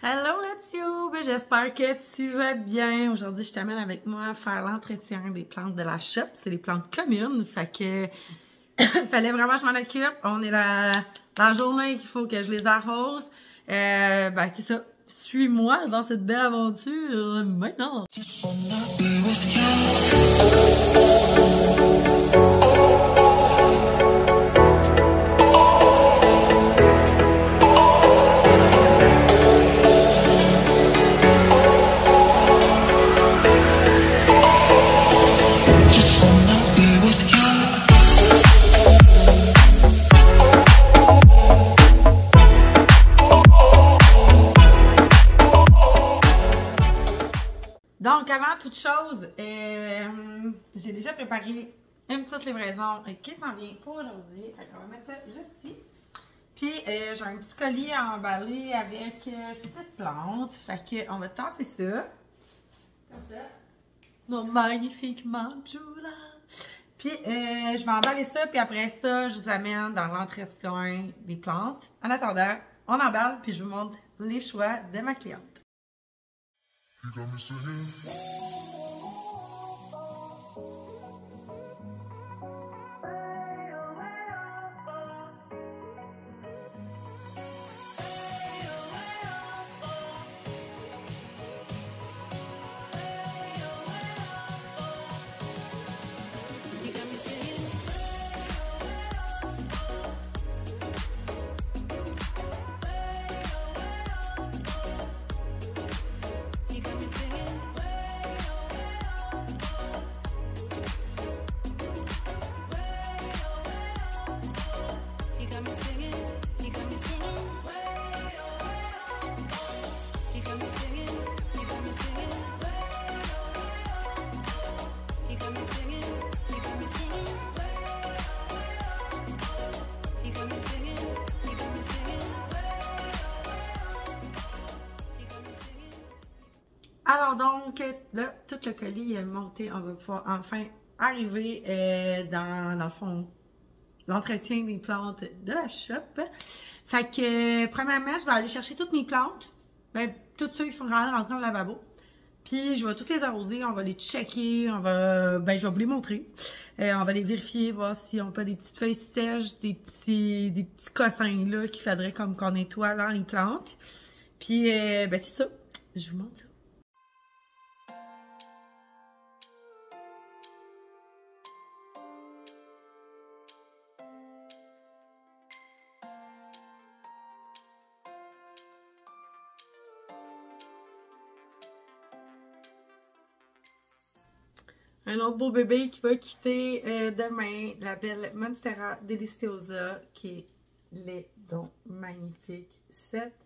Hello Letio! J'espère que tu vas bien. Aujourd'hui, je t'amène avec moi à faire l'entretien des plantes de la shop. C'est des plantes communes, fait que fallait vraiment que je m'en occupe. On est la journée qu'il faut que je les arrose. C'est ça. Suis-moi dans cette belle aventure maintenant. Donc, avant toute chose, j'ai déjà préparé une petite livraison qui s'en vient pour aujourd'hui. Fait qu'on va mettre ça juste ici. Puis, j'ai un petit collier emballé avec 6 plantes. Fait qu'on va tasser ça. Comme ça. Nos magnifiques mandula. Puis, je vais emballer ça. Puis après ça, je vous amène dans l'entretien des plantes. En attendant, on emballe. Puis, je vous montre les choix de ma cliente. You got me singing. Alors donc, là, tout le colis est monté. On va pouvoir enfin arriver dans le fond, l'entretien des plantes de la shop. Fait que, premièrement, je vais aller chercher toutes mes plantes. Toutes ceux qui sont rentrés au lavabo. Puis, je vais toutes les arroser. On va les checker. Je vais vous les montrer. On va les vérifier, voir si on n'a pas des petites feuilles sèches, des petits cossins là qu'il faudrait comme qu'on nettoie dans les plantes. Puis, c'est ça. Je vous montre ça. Un autre beau bébé qui va quitter demain, la belle Monstera Deliciosa, qui est les dons magnifiques. Cette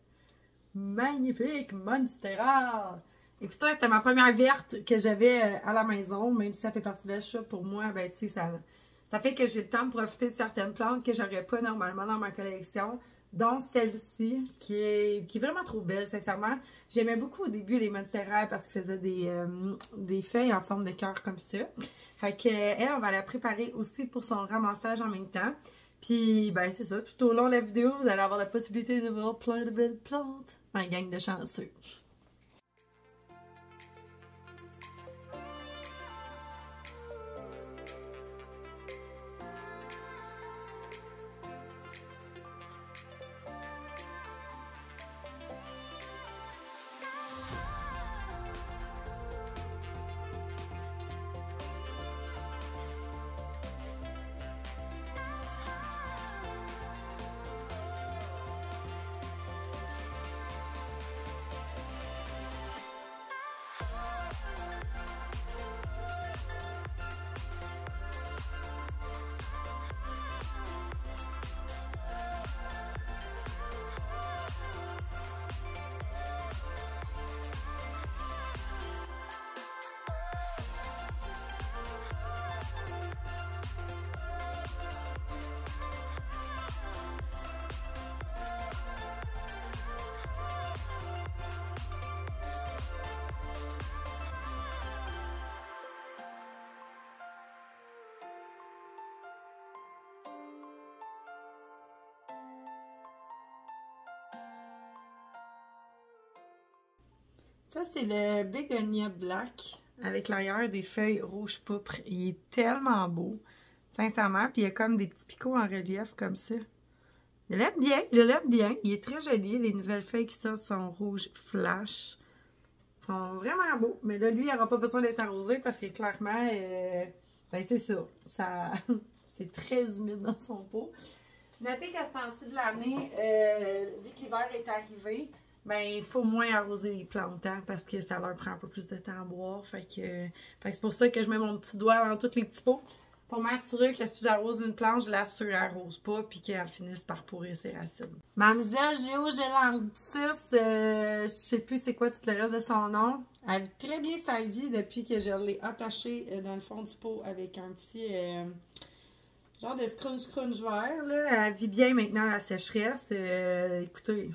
magnifique Monstera! Écoutez, c'était ma première verte que j'avais à la maison, même si ça fait partie de la shop pour moi, tu sais, ça fait que j'ai le temps de profiter de certaines plantes que j'aurais pas normalement dans ma collection. Dont celle-ci, qui est vraiment trop belle, sincèrement. J'aimais beaucoup au début les Monstera parce qu'elles faisaient des feuilles en forme de cœur comme ça. Fait que elle, on va la préparer aussi pour son ramassage en même temps. Puis, c'est ça. Tout au long de la vidéo, vous allez avoir la possibilité de voir plein de belles plantes. Un gang de chanceux. Ça, c'est le Begonia Black avec l'arrière des feuilles rouge pourpre. Il est tellement beau, sincèrement. Puis il y a comme des petits picots en relief comme ça. Je l'aime bien, je l'aime bien. Il est très joli. Les nouvelles feuilles qui sortent sont rouges flash. Ils sont vraiment beaux. Mais là, lui, il n'aura pas besoin d'être arrosé parce que clairement, ben c'est ça. C'est très humide dans son pot. Notez qu'à ce temps-ci de l'année, vu que l'hiver est arrivé, ben il faut moins arroser les plantes, hein, parce que ça leur prend un peu plus de temps à boire. Fait que c'est pour ça que je mets mon petit doigt dans tous les petits pots. Pour m'assurer que si j'arrose une plante, je l'assure qu'elle n'arrose pas puis qu'elle finisse par pourrir ses racines. Mademoiselle Géogélantis, je sais plus c'est quoi tout le reste de son nom. Elle vit très bien sa vie depuis que je l'ai attachée dans le fond du pot avec un petit genre de scrunch vert. Là. Elle vit bien maintenant la sécheresse. Écoutez,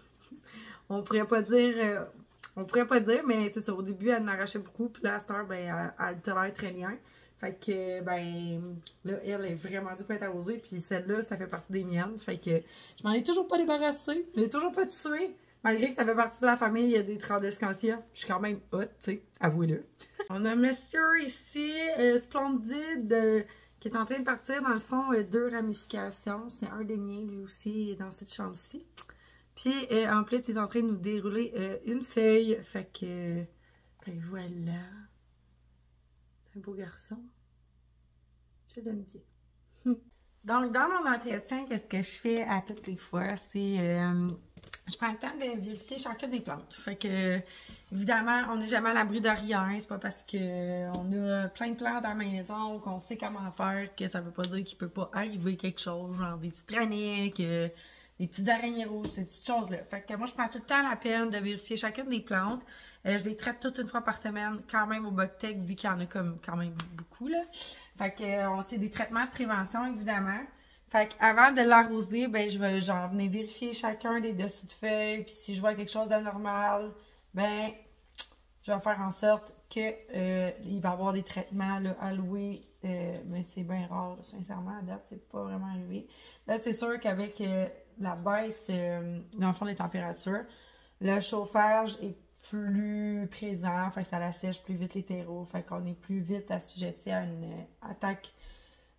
on pourrait pas dire, mais c'est ça. Au début, elle en arrachait beaucoup, puis là, à cette heure, ben, elle tolère très bien. Fait que, ben, là, elle est vraiment due pour être arrosée, puis celle-là, ça fait partie des miennes. Fait que je m'en ai toujours pas débarrassée. Je l'ai toujours pas tuée. Malgré que ça fait partie de la famille des Tradescantia. Je suis quand même hot, tu sais, avouez-le. On a monsieur ici, Splendide, qui est en train de partir, dans le fond, 2 ramifications. C'est un des miens, lui aussi, dans cette chambre-ci. Puis, en plus, il est en train de nous dérouler une feuille. Fait que, ben voilà. Un beau garçon. Je l'aime bien. Donc, dans mon entretien, qu'est-ce que je fais à toutes les fois? C'est, je prends le temps de vérifier chacune des plantes. Fait que, évidemment, on n'est jamais à l'abri de rien. C'est pas parce qu'on a plein de plantes à la maison qu'on sait comment faire que ça veut pas dire qu'il peut pas arriver quelque chose, genre des petits traniques, des petites araignées rouges, ces petites choses-là. Fait que moi, je prends tout le temps la peine de vérifier chacune des plantes. Je les traite toutes une fois par semaine, quand même au Boctec, vu qu'il y en a comme quand même beaucoup, là. Fait que c'est des traitements de prévention, évidemment. Fait qu'avant de l'arroser, ben je vais genre venir vérifier chacun des dessous de feuilles. Puis si je vois quelque chose d'anormal, ben je vais faire en sorte que il va y avoir des traitements là, alloués. Mais c'est bien rare, là, sincèrement, à date, c'est pas vraiment arrivé. Là, c'est sûr qu'avec la baisse, dans le fond, des températures, le chauffage est plus présent, fait que ça l'assèche plus vite les terreaux, fait qu'on est plus vite assujetti à une attaque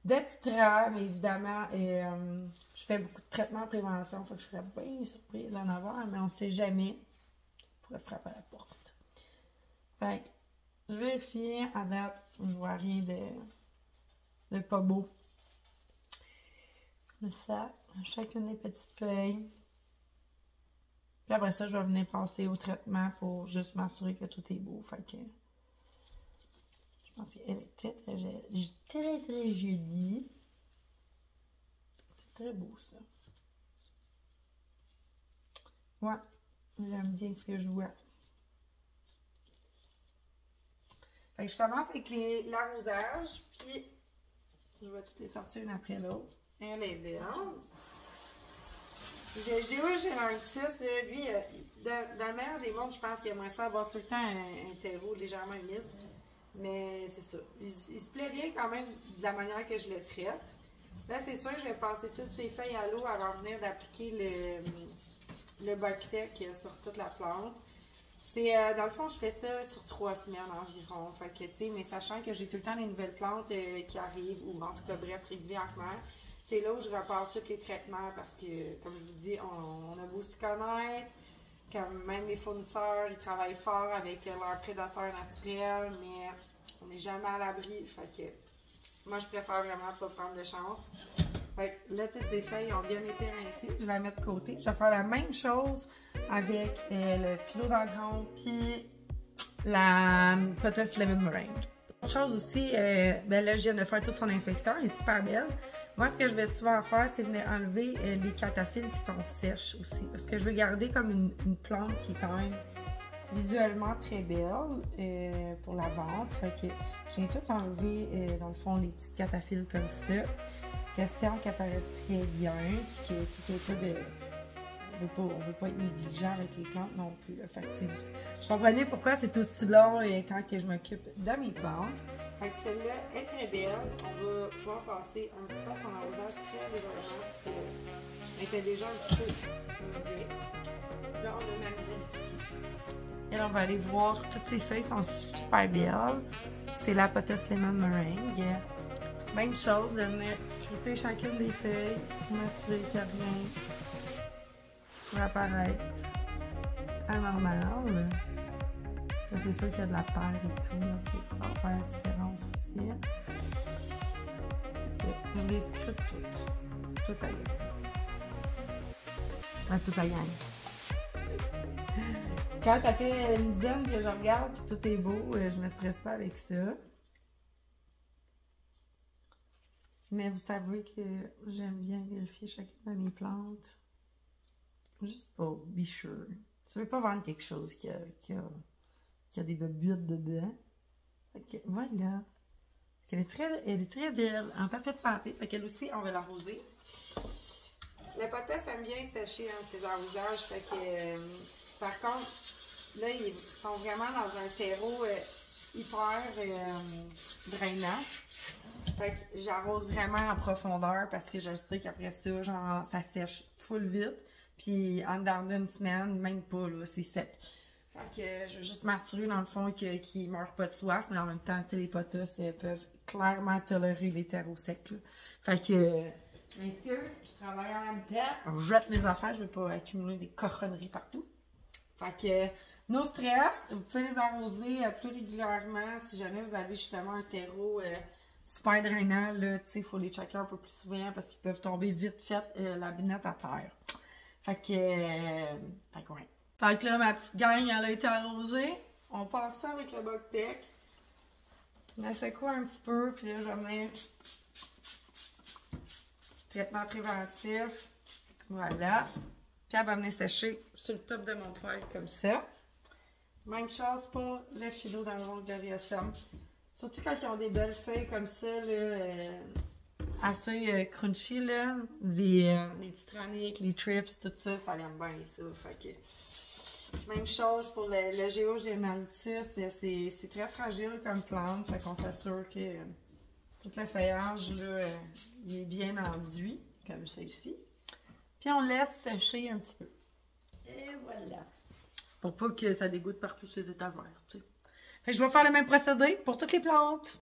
de titras, mais évidemment, je fais beaucoup de traitements en prévention, fait que je serais bien surprise d'en avoir, mais on ne sait jamais. On pourrait frapper à la porte. Fait que je vérifie, à date, je vois rien de pas beau. Mais ça, chacune des petites feuilles. Puis après ça, je vais venir passer au traitement pour juste m'assurer que tout est beau. Fait que je pense qu'elle est très jolie. C'est très beau ça. Ouais, j'aime bien ce que je vois. Fait que je commence avec l'arrosage, puis je vais toutes les sortir une après l'autre. Elle est belle. Le Géogélantis, lui, dans le meilleur des mondes, je pense qu'il aimerait ça avoir tout le temps un terreau légèrement humide. Mais c'est ça. Il se plaît bien quand même de la manière que je le traite. Là, c'est sûr que je vais passer toutes ces feuilles à l'eau avant de venir d'appliquer le Boctec sur toute la plante. C'est, dans le fond, je fais ça sur 3 semaines environ. Fait que, tu sais, mais sachant que j'ai tout le temps des nouvelles plantes qui arrivent, ou en tout cas, bref, régulièrement. C'est là où je repars tous les traitements parce que, comme je vous dis, on a beau s'y connaître, comme même les fournisseurs, ils travaillent fort avec leurs prédateurs naturels, mais on n'est jamais à l'abri. Fait que moi, je préfère vraiment pas prendre de chance. Fait que là, toutes ces feuilles ont bien été rincées. Je vais la mettre de côté. Je vais faire la même chose avec le philodendron puis la potasse lemon meringue. Autre chose aussi, ben là, je viens de faire toute son inspection. Elle est super belle. Moi, ce que je vais souvent faire, c'est venir enlever les cataphiles qui sont sèches aussi. Parce que je veux garder comme une plante qui est quand même visuellement très belle pour la vente. Fait que j'ai tout enlevé, dans le fond, les petites cataphiles comme ça. Question qu'elles apparaissent très bien. Puis qu'il n'y ait pas de... On ne veut pas être négligent avec les plantes non plus. Fait que vous comprenez pourquoi c'est aussi long quand que je m'occupe de mes plantes. Fait que celle-là est très belle. On va pouvoir passer un petit peu à son arrosage très légèrement parce qu'elle était déjà un petit peu mouillée. Là, on a ma petite. Et on va aller voir, toutes ces feuilles sont super belles. C'est la potasse lemon meringue. Même chose, je vais venir scruter chacune des feuilles, m'assurer qu'il n'y a rien qui pourrait apparaître anormal. C'est sûr qu'il y a de la terre et tout, donc il faut faire la différence aussi. Je les scrute toutes. Toute la gang. Toute la gang. Quand ça fait une dizaine que je regarde et tout est beau, je me stresse pas avec ça. Mais vous savez que j'aime bien vérifier chacune de mes plantes. Juste pour be sure. Tu veux pas vendre quelque chose qui a des buttes dedans. Fait que voilà. Elle est très belle, en parfaite santé. Fait qu'elle aussi, on va l'arroser. La potasse aime bien sécher ses arrosages. Fait que, par contre, là, ils sont vraiment dans un terreau hyper drainant. Fait que j'arrose vraiment en profondeur parce que je sais qu'après ça, genre, ça sèche full vite. Puis en dedans d'une semaine, même pas, là, c'est sec. Fait que je veux juste m'assurer dans le fond qu'ils ne meurent pas de soif, mais en même temps, tu sais, les potasses peuvent clairement tolérer les terreaux secs, là. Fait que, messieurs, je travaille en même temps, je jette mes affaires, je veux pas accumuler des cochonneries partout. Fait que, no stress, vous pouvez les arroser plus régulièrement si jamais vous avez justement un terreau super drainant, là, tu sais, il faut les checker un peu plus souvent parce qu'ils peuvent tomber vite fait la binette à terre. Fait que ouais. Fait que là, ma petite gang, elle a été arrosée. On part ça avec le Boctec. On la secoue un petit peu, puis là, je vais venir. Petit traitement préventif. Voilà. Puis elle va venir sécher sur le top de mon poêle comme ça. Même chose pour le philo dans le rond Gloriosum. Surtout quand ils ont des belles feuilles comme ça, là, assez crunchy, là. Les titraniques, les trips, tout ça, ça aime bien ça. Fait que, même chose pour le Georgianalthus, c'est très fragile comme plante. Fait qu'on s'assure que tout le feuillage, là, il est bien enduit, comme celle-ci. Puis on laisse sécher un petit peu. Et voilà. Pour pas que ça dégoûte partout ces états verts, tu sais. Fait que je vais faire le même procédé pour toutes les plantes.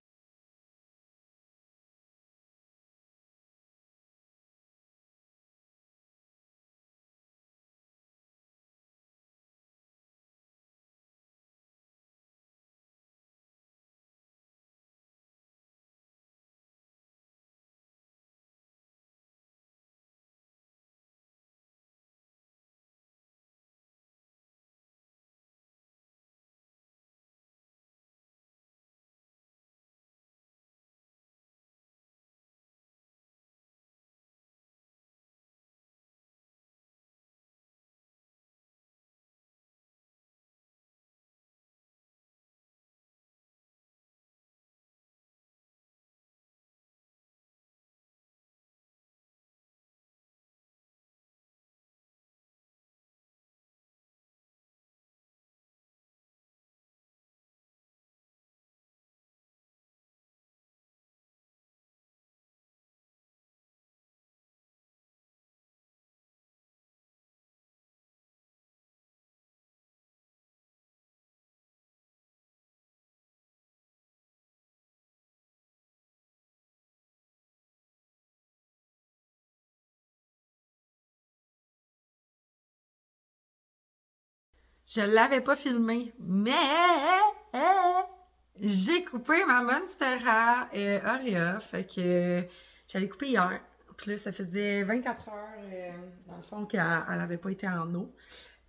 Je l'avais pas filmé, mais j'ai coupé ma Monstera Aurea. Fait que j'allais couper hier. Puis là, ça faisait 24 heures, dans le fond, qu'elle n'avait pas été en eau.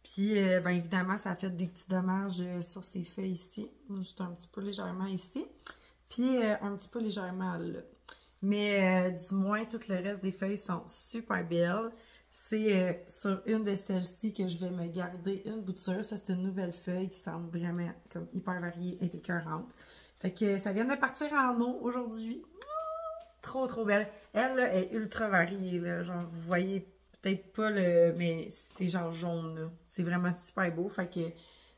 Puis, bien évidemment, ça a fait des petits dommages sur ses feuilles ici. Juste un petit peu légèrement ici. Puis, un petit peu légèrement là. Mais, du moins, tout le reste des feuilles sont super belles. C'est sur une de celles-ci que je vais me garder une bouture. Ça, c'est une nouvelle feuille qui semble vraiment comme hyper variée et écœurante. Fait que ça vient de partir en eau aujourd'hui. Trop, trop belle. Elle, là, est ultra variée, là. Genre, vous voyez peut-être pas le... Mais c'est genre jaune, là. C'est vraiment super beau. Fait que, tu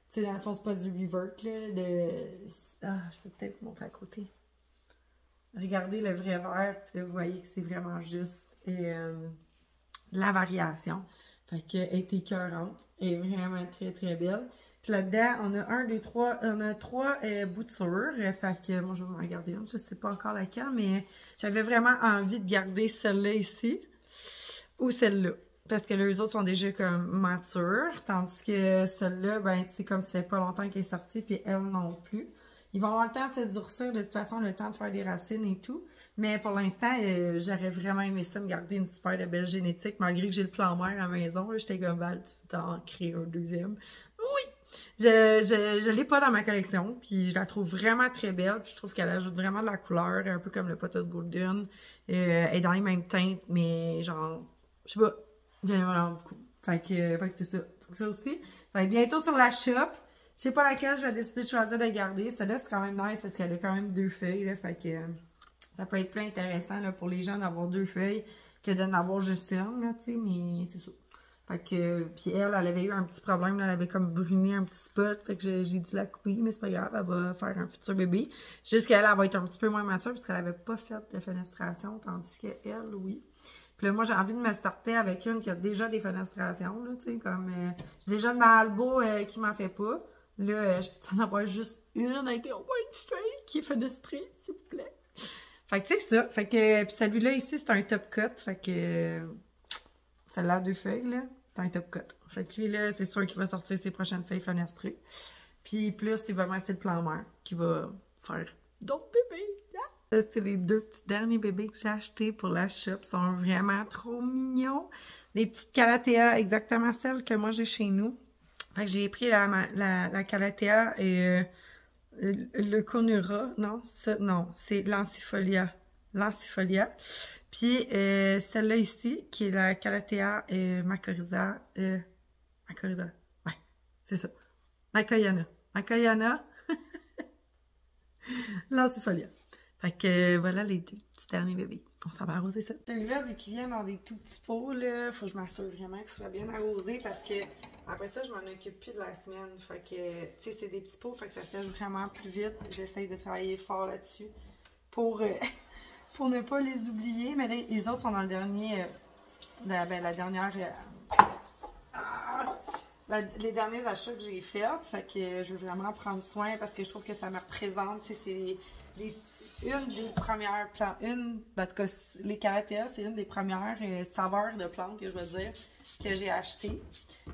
sais, dans le fond, c'est pas du revert, là. Ah, je peux peut-être vous montrer à côté. Regardez le vrai vert. Puis là, vous voyez que c'est vraiment juste... la variation. Fait qu'elle est écœurante. Elle est vraiment très, très belle. Puis là-dedans, on a un, deux, trois, on a trois boutures. Fait que moi, je vais m'en garder une. Je sais pas encore laquelle, mais j'avais vraiment envie de garder celle-là ici ou celle-là. Parce que les autres sont déjà comme matures. Tandis que celle-là, ben, tu sais, comme ça fait pas longtemps qu'elle est sortie, puis elle non plus. Ils vont avoir le temps de se durcir, de toute façon, le temps de faire des racines et tout. Mais pour l'instant, j'aurais vraiment aimé ça, me garder une super belle génétique, malgré que j'ai le plan mère à la maison. J'étais comme, Val, tu peux t'en créer un deuxième. Oui! Je l'ai pas dans ma collection, puis je la trouve vraiment très belle, puis je trouve qu'elle ajoute vraiment de la couleur, un peu comme le Potos Golden. Elle est dans les mêmes teintes, mais genre, je sais pas, j'aime vraiment beaucoup. Fait que c'est ça. Ça aussi. Ça va être bientôt sur la shop. Je sais pas laquelle je vais décider de choisir de garder. Celle-là, c'est quand même nice parce qu'elle a quand même 2 feuilles, là, fait que ça peut être plus intéressant là, pour les gens d'avoir 2 feuilles que d'en avoir juste une, là, tu sais, mais c'est ça. Fait que, puis elle avait eu un petit problème, là, elle avait comme brûlé un petit spot, fait que j'ai dû la couper, mais c'est pas grave, elle va faire un futur bébé. C'est juste qu'elle va être un petit peu moins mature parce qu'elle avait pas fait de fenestration, tandis qu'elle, oui. Puis là, moi, j'ai envie de me starter avec une qui a déjà des fenestrations, là, tu sais, comme, j'ai déjà une Malbo qui m'en fait pas. Là, je peux en avoir juste une avec au moins une feuille qui est fenestrée, s'il vous plaît. Fait que c'est ça. Fait que, puis celui-là ici, c'est un top cut. Fait que, celle-là a 2 feuilles, là, c'est un top cut. Fait que lui, là, c'est sûr qu'il va sortir ses prochaines feuilles fenestrées. Puis plus, c'est vraiment c'est le plan mère qui va faire d'autres bébés. Là, c'est les 2 petits derniers bébés que j'ai achetés pour la shop. Ils sont vraiment trop mignons. Les petites Calathea, exactement celles que moi j'ai chez nous. Fait que j'ai pris la Calathea et le Conura. Non, ça, non, c'est l'Ancifolia. L'Ancifolia. Puis celle-là ici, qui est la Calathea Macoriza. Macoriza. Ouais, c'est ça. Macoyana. Macoyana. L'Ancifolia. Fait que voilà les 2 petits derniers bébés. On s'en va arroser ça. Celui-là, vu qu'il vient dans des tout petits pots, là, faut que je m'assure vraiment que ce soit bien arrosé parce que après ça, je m'en occupe plus de la semaine. Fait que, tu sais, c'est des petits pots, fait que ça sèche vraiment plus vite. J'essaye de travailler fort là-dessus pour ne pas les oublier. Mais les autres sont dans le dernier, la dernière, les derniers achats que j'ai faits. Fait que je veux vraiment prendre soin parce que je trouve que ça me représente, tu sais, c'est une des premières plantes, en tout cas, les Calathea, c'est une des premières saveurs de plantes que je veux dire que j'ai achetées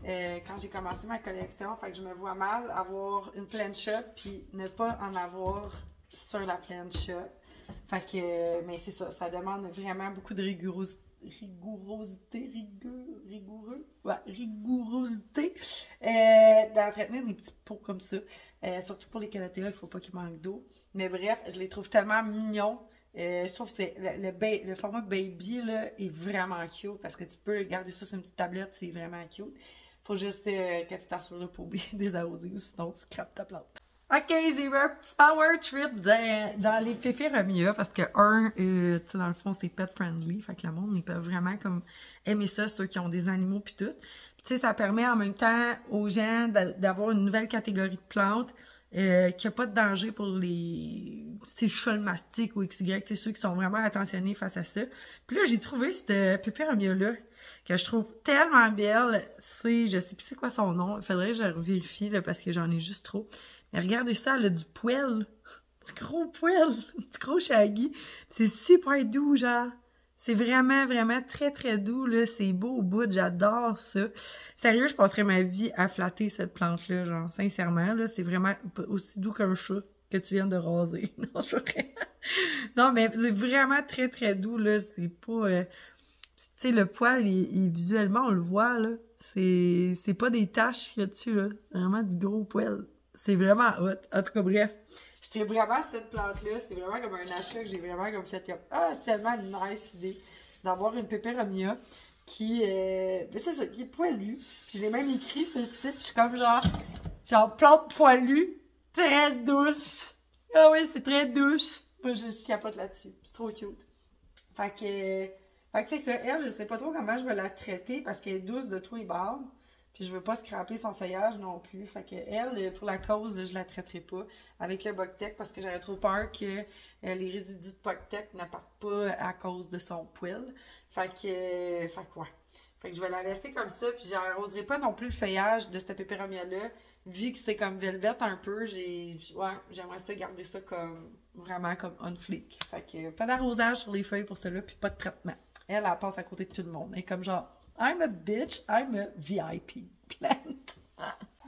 quand j'ai commencé ma collection. Fait que je me vois mal avoir une plancha puis ne pas en avoir sur la plancha. Fait que, mais c'est ça, ça demande vraiment beaucoup de rigourosité d'entretenir des petits pots comme ça. Surtout pour les Calathea, il faut pas qu'ils manquent d'eau. Mais bref, je les trouve tellement mignons. Je trouve que le format baby là, est vraiment cute parce que tu peux garder ça sur une petite tablette, c'est vraiment cute. Faut juste que tu t'assures de pas oublier de les arroser ou sinon tu scrapes ta plante. Ok, j'ai eu un petit power trip dans les Pépéromia parce que tu sais, dans le fond, c'est pet friendly. Fait que le monde, ils peuvent vraiment comme aimer ça, ceux qui ont des animaux pis tout. Tu sais, ça permet en même temps aux gens d'avoir une nouvelle catégorie de plantes qui n'a pas de danger pour les chats mastiques ou XY, tu sais, ceux qui sont vraiment attentionnés face à ça. Puis là, j'ai trouvé cette Pépéromia-là que je trouve tellement belle. Je sais plus c'est quoi son nom. Il faudrait que je vérifie là, parce que j'en ai juste trop. Mais regardez ça, elle a du poil. Du gros poil. Du gros shaggy. C'est super doux, genre. C'est vraiment, vraiment très, très doux, là. C'est beau au bout. J'adore ça. Sérieux, je passerais ma vie à flatter cette plante-là, genre. Sincèrement, là. C'est vraiment aussi doux qu'un chat que tu viens de raser. Non, c'est vrai. Non, mais c'est vraiment très, très doux, là. C'est pas... tu sais, le poil, visuellement, on le voit, là. C'est pas des taches qu'il y a dessus, là. Vraiment du gros poil. C'est vraiment hot. En tout cas, bref. J'étais vraiment sur cette plante-là. C'est vraiment comme un achat que j'ai vraiment comme fait comme tellement une nice idée d'avoir une Pépéromia qui c'est ça, qui est poilue. Puis je l'ai même écrit sur le site. Puis je suis comme genre plante poilue, très douce. Ah oui, c'est très douce. Moi, je capote là-dessus. C'est trop cute. Fait que c'est ça. Elle, je sais pas trop comment je vais la traiter parce qu'elle est douce de tous les bords. Puis je veux pas scraper son feuillage non plus. Fait que elle, pour la cause, je la traiterai pas avec le Boctec parce que j'aurais trop peur que les résidus de Boctec ne partent pas à cause de son poil. Fait que ouais. Fait que je vais la laisser comme ça. Puis j'arroserai pas non plus le feuillage de cette Pépéromia-là vu que c'est comme velvet un peu, ouais, j'aimerais ça garder ça comme vraiment comme on fleek. Fait que pas d'arrosage sur les feuilles pour cela, puis pas de traitement. Elle passe à côté de tout le monde. Elle est comme genre, I'm a bitch, I'm a VIP plant.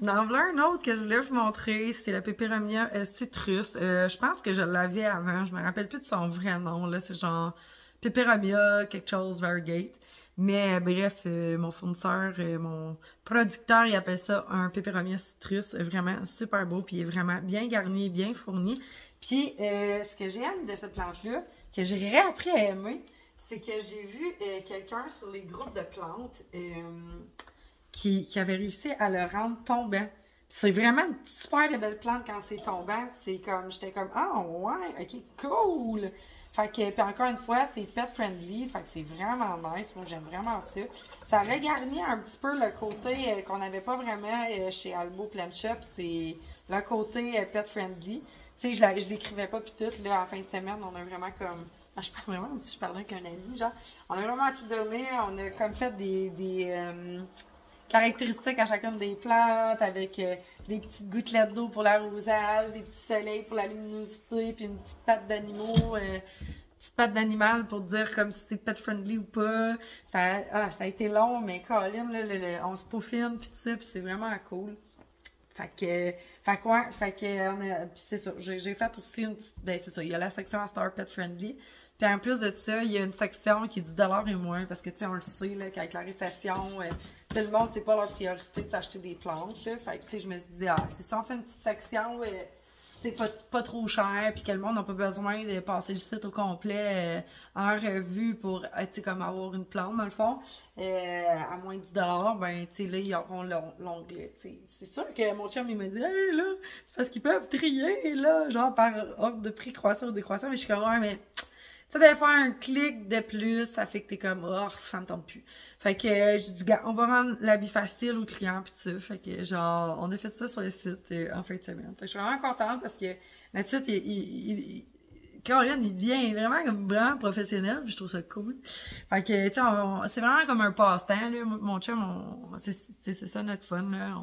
Dans voilà un autre que je voulais vous montrer, c'est la Peperomia citrus. Je pense que je l'avais avant, je me rappelle plus de son vrai nom, là, c'est genre Peperomia quelque chose Variegate. Mais bref, mon fournisseur, mon producteur, il appelle ça un Peperomia citrus, vraiment super beau, puis il est vraiment bien garni, bien fourni. Puis ce que j'aime de cette plante-là, que j'ai réappris à aimer, c'est que j'ai vu quelqu'un sur les groupes de plantes qui avait réussi à le rendre tombant. C'est vraiment une super belle plante quand c'est tombant. C'est comme, j'étais comme, ah ouais, ok, cool! Fait que, puis encore une fois, c'est pet friendly, fait que c'est vraiment nice. Moi, j'aime vraiment ça. Ça regarnit un petit peu le côté qu'on n'avait pas vraiment chez Albo Plant Shop, c'est le côté pet friendly. Tu sais, je l'écrivais pas, puis tout, là, à la fin de semaine, on a vraiment comme. Je parle vraiment comme si je parlais avec un ami, genre. On a vraiment tout donné, on a comme fait des caractéristiques à chacune des plantes, avec des petites gouttelettes d'eau pour l'arrosage, des petits soleils pour la luminosité, puis une petite patte d'animaux, petite patte d'animal pour dire comme si c'était pet friendly ou pas. Ça a été long, mais Colin, là, on se peaufine, puis tout ça, puis c'est vraiment cool. Fait que puis c'est ça, j'ai fait aussi une petite, ben c'est ça, il y a la section à Star Pet Friendly. Puis en plus de ça, il y a une section qui est 10$ et moins, parce que tu sais, on le sait, là, qu'avec la récession, tout le monde, c'est pas leur priorité de s'acheter des plantes, là. Fait que tu sais, je me suis dit, si on fait une petite section, c'est pas trop cher, puis que le monde n'a pas besoin de passer le site au complet en revue pour, tu sais, comme avoir une plante, dans le fond, à moins de 10$, ben, tu sais, là, ils auront l'onglet, tu sais. C'est sûr que mon chum, il me dit, hey, là, c'est parce qu'ils peuvent trier, là, genre par ordre de prix croissant ou décroissant, mais je suis comme, ouais, mais ça devait faire un clic de plus, ça fait que t'es comme, oh, ça me tombe plus. Fait que j'ai dit, gars, on va rendre la vie facile aux clients pis tout ça. Fait que genre, on a fait ça sur le site en fin de semaine. Fait que je suis vraiment contente parce que le site, Caroline, il devient vraiment comme vraiment professionnel, pis je trouve ça cool. Fait que, tu sais, c'est vraiment comme un passe-temps, là. Mon chum, c'est ça notre fun, là.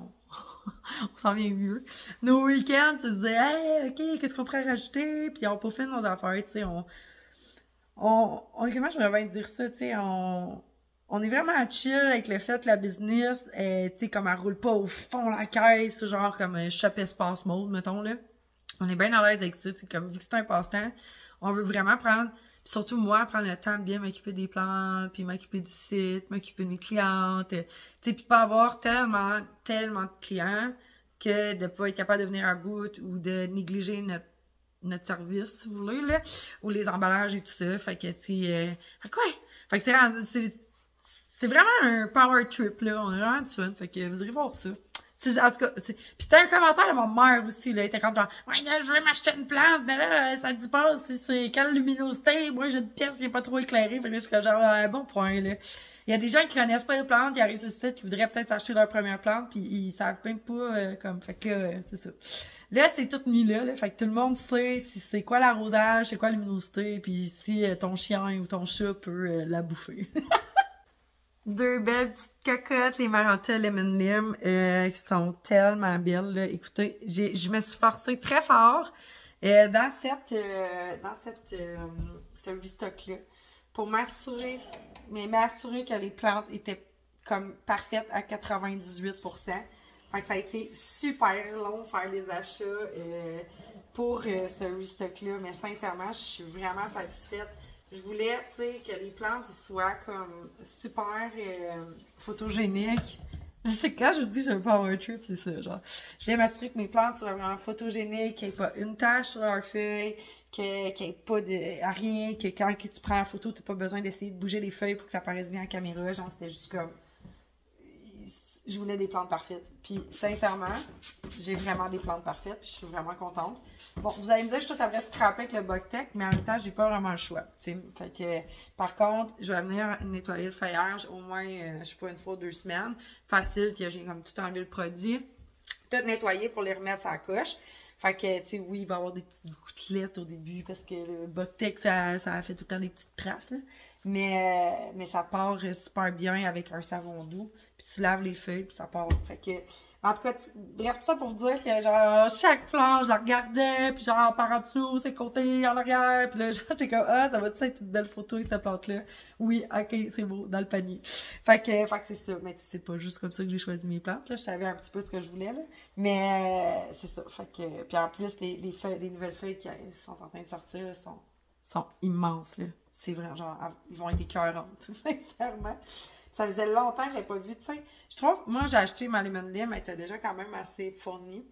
On s'en vient mieux. Nos week-ends, tu se dis, hey, ok, qu'est-ce qu'on pourrait rajouter? Puis on peaufine nos affaires, tu sais, comment je vais dire ça, tu sais, on est vraiment chill avec le fait que la business, tu sais, comme elle roule pas au fond de la caisse, genre comme un shop espace mode, mettons, là. On est bien à l'aise avec ça, tu sais, comme vu que c'est un passe-temps, on veut vraiment prendre, puis surtout moi, prendre le temps de bien m'occuper des plantes, puis m'occuper du site, m'occuper de mes clientes, tu sais, puis pas avoir tellement de clients que de pas être capable de venir à bout ou de négliger notre service, si vous voulez, là, ou les emballages et tout ça. Fait que, tu sais, fait que c'est vraiment un power trip, là. On a vraiment du fun. Fait que vous irez voir ça. En tout cas, puis c'était un commentaire de ma mère aussi, là. Elle était comme genre, ouais, là, je vais m'acheter une plante, mais là, ça dit pas si c'est quelle luminosité. Moi, j'ai une pièce qui est pas trop éclairée. Fait que là, je suis comme genre, bon point, là. Il y a des gens qui connaissent pas les plantes, qui arrivent sur le site, qui voudraient peut-être s'acheter leur première plante, puis ils savent même pas, comme, fait que là, c'est ça. Là, c'est tout mis là, fait que tout le monde sait si c'est quoi l'arrosage, c'est quoi la luminosité, puis si ton chien ou ton chat peut la bouffer. Deux belles petites cocottes, les Maranta Lemon Lim, qui sont tellement belles, là. Écoutez, je me suis forcée très fort dans ce restock-là pour m'assurer que les plantes étaient comme parfaites à 98%. Fait que ça a été super long de faire les achats pour ce restock-là, mais sincèrement, je suis vraiment satisfaite. Je voulais, tu sais, que les plantes soient comme super photogéniques. C'est quand je dis que j'ai un power trip, c'est ça, genre. Je voulais m'assurer que mes plantes soient vraiment photogéniques, qu'il n'y ait pas une tache sur leur feuille, qu'il n'y ait pas de rien, que quand tu prends la photo, tu n'as pas besoin d'essayer de bouger les feuilles pour que ça paraisse bien en caméra. Genre, c'était juste comme... Je voulais des plantes parfaites. Puis, sincèrement, j'ai vraiment des plantes parfaites. Puis, je suis vraiment contente. Bon, vous allez me dire que je suis tout à fait scrappée avec le Boctec, mais en même temps, j'ai pas vraiment le choix. T'sais. Fait que, par contre, je vais venir nettoyer le feuillage au moins, je sais pas, une fois ou 2 semaines. Facile, que j'ai comme tout enlevé le produit. Tout nettoyer pour les remettre sur la coche. Fait que, tu sais, oui, il va y avoir des petites gouttelettes au début parce que le Boctec, ça a fait tout le temps des petites traces, là. Mais ça part super bien avec un savon doux. Puis tu laves les feuilles, puis ça part. Fait que, En tout cas, bref, tout ça pour vous dire que, genre, chaque plante, je la regardais, puis genre, par en dessous, ses côtés, en arrière, puis là, genre, j'étais comme, ah, ça va-tu être une belle photo, cette plante-là? Oui, ok, c'est beau, dans le panier. Fait que c'est ça. Mais c'est pas juste comme ça que j'ai choisi mes plantes, là. Je savais un petit peu ce que je voulais, là. Mais, c'est ça. Fait que, puis en plus, les feuilles, les nouvelles feuilles qui sont en train de sortir, là, sont immenses, là. C'est vrai, genre, ils vont être écœurantes, sincèrement. Ça faisait longtemps que j'avais pas vu, tu sais. Je trouve, moi, j'ai acheté ma lemon lime, elle était déjà quand même assez fournie.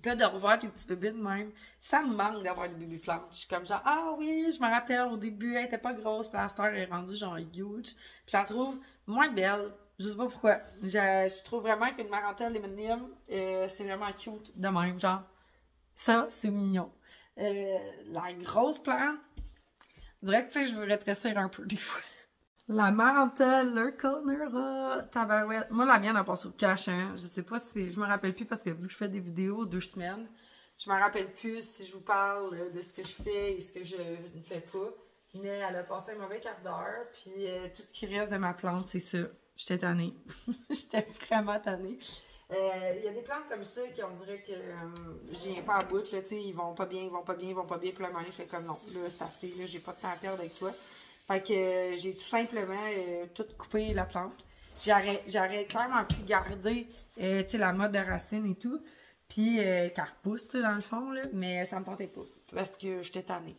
Puis là, de revoir des petits bébés de même, ça me manque d'avoir des bébés plantes. Je suis comme genre, ah oui, je me rappelle, au début, elle était pas grosse, puis la star est rendue genre huge. Puis je la trouve moins belle. Je sais pas pourquoi. Je trouve vraiment qu'une marantelle lemon lime, c'est vraiment cute de même, genre. Ça, c'est mignon. La grosse plante, je dirais que, tu sais, je veux rétrécir un peu des fois. La marantelle, le cornera, tabarouette. Moi, la mienne, elle passe au cash, hein. Je sais pas si... Je me rappelle plus parce que vu que je fais des vidéos 2 semaines, je me rappelle plus si je vous parle de ce que je fais et ce que je ne fais pas. Mais elle a passé un mauvais quart d'heure, puis tout ce qui reste de ma plante, c'est ça. J'étais tannée. J'étais vraiment tannée. Il y a des plantes comme ça qui, on dirait que j'y viens pas à bout, là, tu sais, ils vont pas bien, ils vont pas bien, ils vont pas bien. Puis là, à un moment donné, je fais comme non, là, c'est assez, là, j'ai pas de temps à perdre avec toi. Fait que j'ai tout simplement tout coupé la plante. J'aurais clairement pu garder tu sais, la mode de racine et tout. Puis qu'elle repousse dans le fond, là, mais ça me tentait pas. Parce que j'étais tannée.